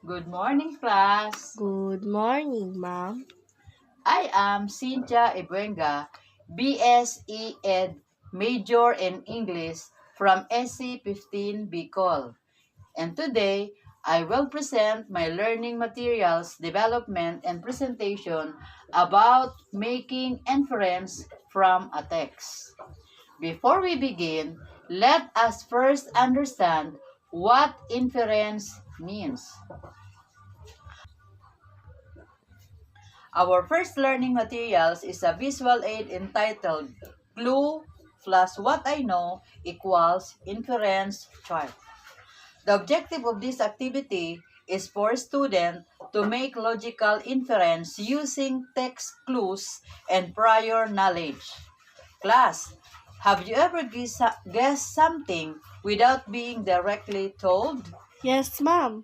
Good morning, class. Good morning, ma'am. I am Cynthia Ibuenga, BSE Ed, Major in English from SC15 Bicol. And today, I will present my learning materials development and presentation about making inference from a text. Before we begin, let us first understand what inference means. Our first learning materials is a visual aid entitled Clue plus What I Know equals Inference Chart. The objective of this activity is for students to make logical inference using text clues and prior knowledge. Class, have you ever guessed something without being directly told? Yes, ma'am.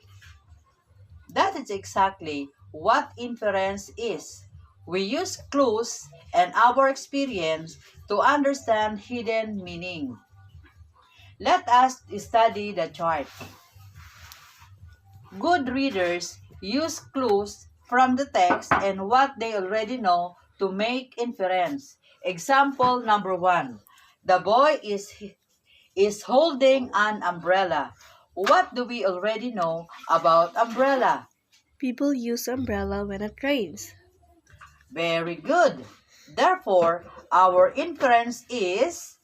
That is exactly what inference is. We use clues and our experience to understand hidden meaning. Let us study the chart. Good readers use clues from the text and what they already know to make inference. Example number 1. The boy is holding an umbrella. What do we already know about umbrella? People use umbrella when it rains. Very good. Therefore, our inference is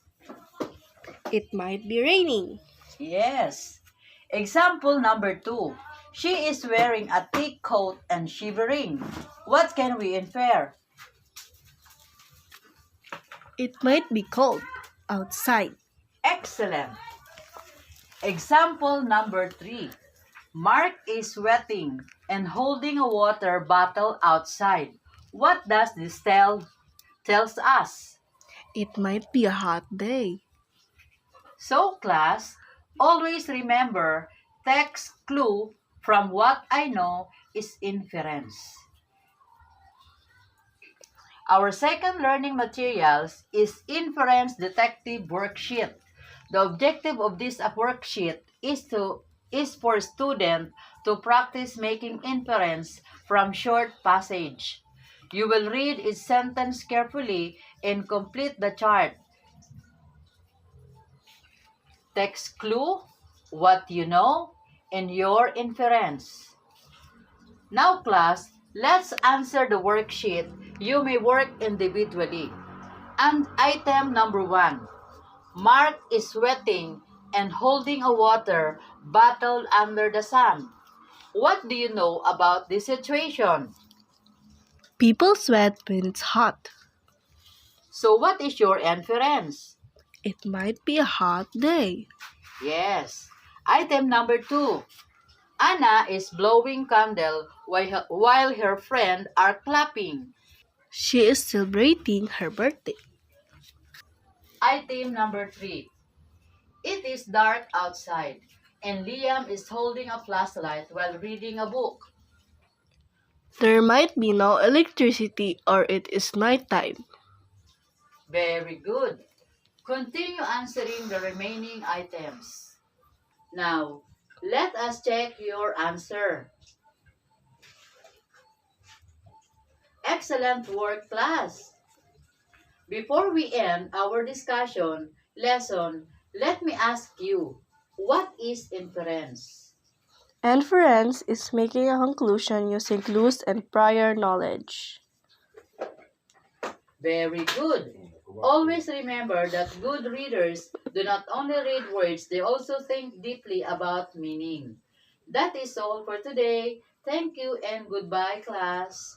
It might be raining. yes. Example number 2. She is wearing a thick coat and shivering. What can we infer? It might be cold outside. Excellent. Example number 3. Mark is sweating and holding a water bottle outside. What does this tells us? It might be a hot day. So, class, always remember text clue from what I know is inference. Our second learning materials is Inference Detective Worksheet. The objective of this worksheet is for students to practice making inference from short passage. You will read each sentence carefully and complete the chart. Text clue, what you know, and your inference. Now, class, let's answer the worksheet. You may work individually. And item number 1. Mark is sweating and holding a water bottle under the sun. What do you know about this situation? People sweat when it's hot. So what is your inference? It might be a hot day. Yes. Item number 2. Anna is blowing candle while her friends are clapping. She is celebrating her birthday. Item number 3. It is dark outside, and Liam is holding a flashlight while reading a book. There might be no electricity or it is nighttime. Very good. Continue answering the remaining items. Now, let us check your answer. Excellent work, class. Before we end our lesson, let me ask you, what is inference? Inference is making a conclusion using clues and prior knowledge. Very good. Always remember that good readers do not only read words, they also think deeply about meaning. That is all for today. Thank you and goodbye, class.